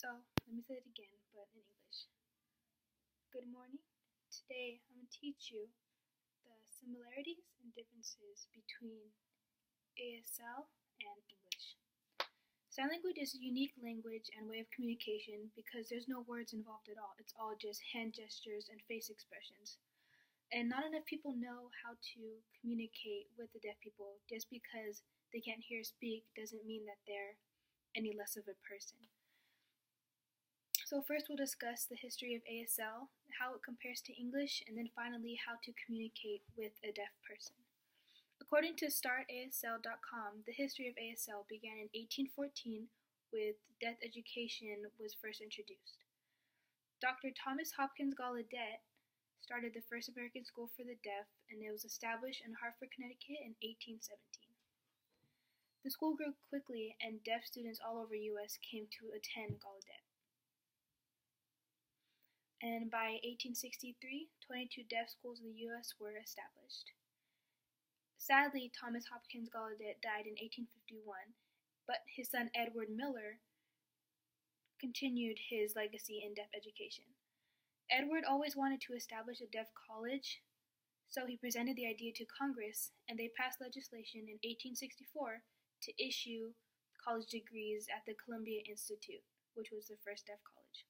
So, let me say it again, but in English. Good morning. Today, I'm going to teach you the similarities and differences between ASL and English. Sign language is a unique language and way of communication because there's no words involved at all. It's all just hand gestures and face expressions. And not enough people know how to communicate with the deaf people. Just because they can't hear or speak doesn't mean that they're any less of a person. So first we'll discuss the history of ASL, how it compares to English, and then finally how to communicate with a deaf person. According to startasl.com, the history of ASL began in 1814 with deaf education was first introduced. Dr. Thomas Hopkins Gallaudet started the first American school for the deaf, and it was established in Hartford, Connecticut in 1817. The school grew quickly, and deaf students all over the U.S. came to attend Gallaudet. And by 1863, 22 deaf schools in the U.S. were established. Sadly, Thomas Hopkins Gallaudet died in 1851, but his son Edward Miller continued his legacy in deaf education. Edward always wanted to establish a deaf college, so he presented the idea to Congress, and they passed legislation in 1864 to issue college degrees at the Columbia Institute, which was the first deaf college.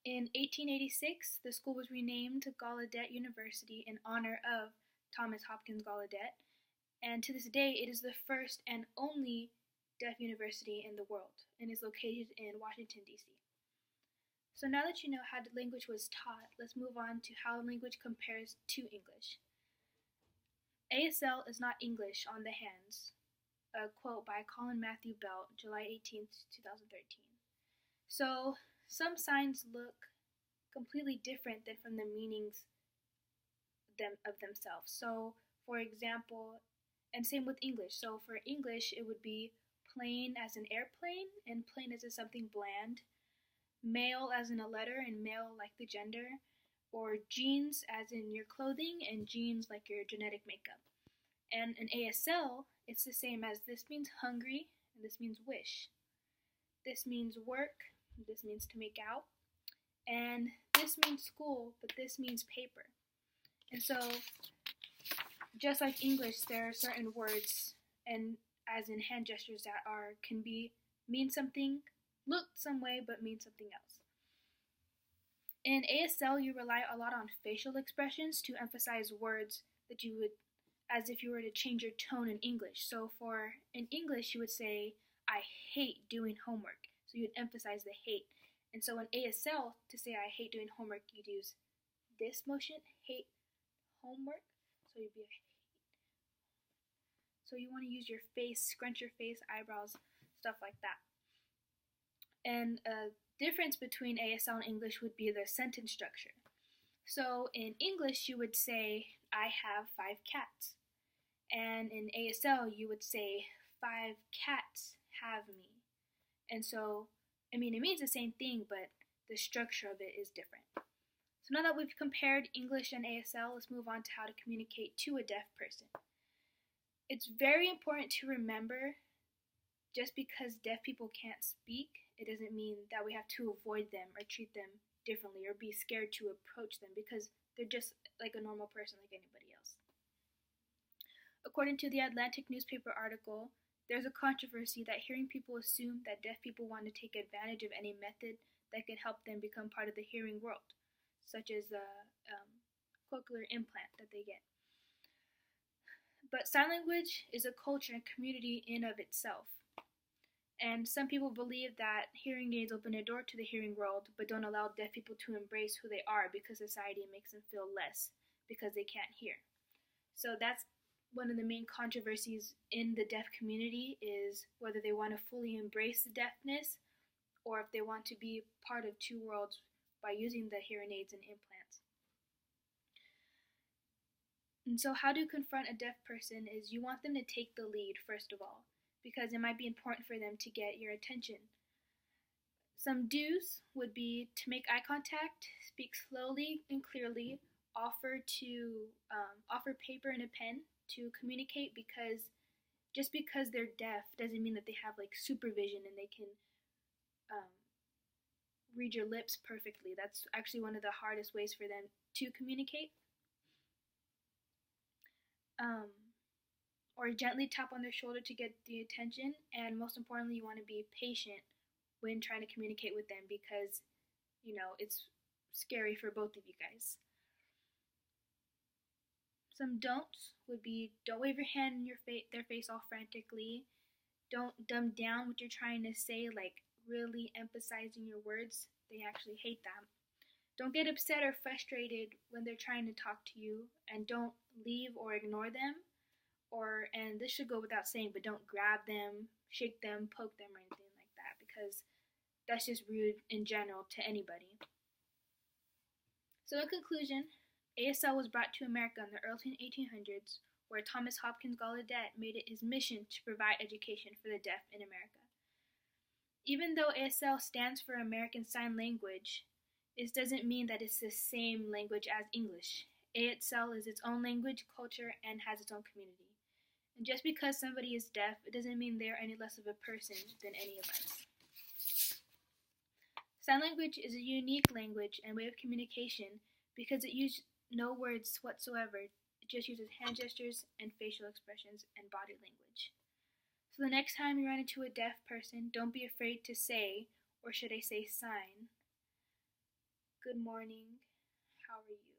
In 1886, the school was renamed Gallaudet University in honor of Thomas Hopkins Gallaudet, and to this day it is the first and only deaf university in the world, and is located in Washington, D.C. So now that you know how the language was taught, let's move on to how language compares to English. ASL is not English on the hands. A quote by Colin Matthew Belt, July 18th, 2013. So, some signs look completely different than from the meanings of themselves. So, for example, and same with English. So, for English, it would be plane as in airplane, and plane as in something bland. Male as in a letter, and male like the gender. Or jeans as in your clothing, and jeans like your genetic makeup. And in ASL, it's the same as this means hungry, and this means wish. This means work. This means to make out, and this means school, but this means paper. And so, just like English, there are certain words, and as in hand gestures, that can mean something, look some way, but mean something else. In ASL, you rely a lot on facial expressions to emphasize words that you would, as if you were to change your tone in English. So in English, you would say, I hate doing homework. So you'd emphasize the hate. And so in ASL, to say I hate doing homework, you'd use this motion, hate homework. So you'd be a hate. So you want to use your face, scrunch your face, eyebrows, stuff like that. And a difference between ASL and English would be the sentence structure. So in English, you would say, I have 5 cats. And in ASL, you would say, 5 cats have me. And so, it means the same thing, but the structure of it is different. So now that we've compared English and ASL, let's move on to how to communicate to a deaf person. It's very important to remember, just because deaf people can't speak, it doesn't mean that we have to avoid them or treat them differently or be scared to approach them, because they're just like a normal person like anybody else. According to the Atlantic newspaper article, there's a controversy that hearing people assume that deaf people want to take advantage of any method that could help them become part of the hearing world, such as a cochlear implant that they get. But sign language is a culture and community in of itself. And some people believe that hearing aids open a door to the hearing world, but don't allow deaf people to embrace who they are because society makes them feel less because they can't hear. So that's one of the main controversies in the deaf community, is whether they want to fully embrace the deafness or if they want to be part of two worlds by using the hearing aids and implants. And so how to confront a deaf person is you want them to take the lead first of all, because it might be important for them to get your attention. Some do's would be to make eye contact, speak slowly and clearly, offer paper and a pen to communicate, because just because they're deaf doesn't mean that they have like supervision and they can read your lips perfectly. That's actually one of the hardest ways for them to communicate. Or gently tap on their shoulder to get the attention. And most importantly, you want to be patient when trying to communicate with them because, it's scary for both of you guys. Some don'ts would be don't wave your hand in their face all frantically. Don't dumb down what you're trying to say, like really emphasizing your words. They actually hate that. Don't get upset or frustrated when they're trying to talk to you, and don't leave or ignore them. And this should go without saying, but don't grab them, shake them, poke them, or anything like that, because that's just rude in general to anybody. So in conclusion, ASL was brought to America in the early 1800s, where Thomas Hopkins Gallaudet made it his mission to provide education for the deaf in America. Even though ASL stands for American Sign Language, this doesn't mean that it's the same language as English. ASL is its own language, culture, and has its own community. And just because somebody is deaf, it doesn't mean they're any less of a person than any of us. Sign language is a unique language and way of communication because it uses no words whatsoever. It just uses hand gestures and facial expressions and body language. So the next time you run into a deaf person, don't be afraid to say, or should I say sign, "Good morning, how are you?"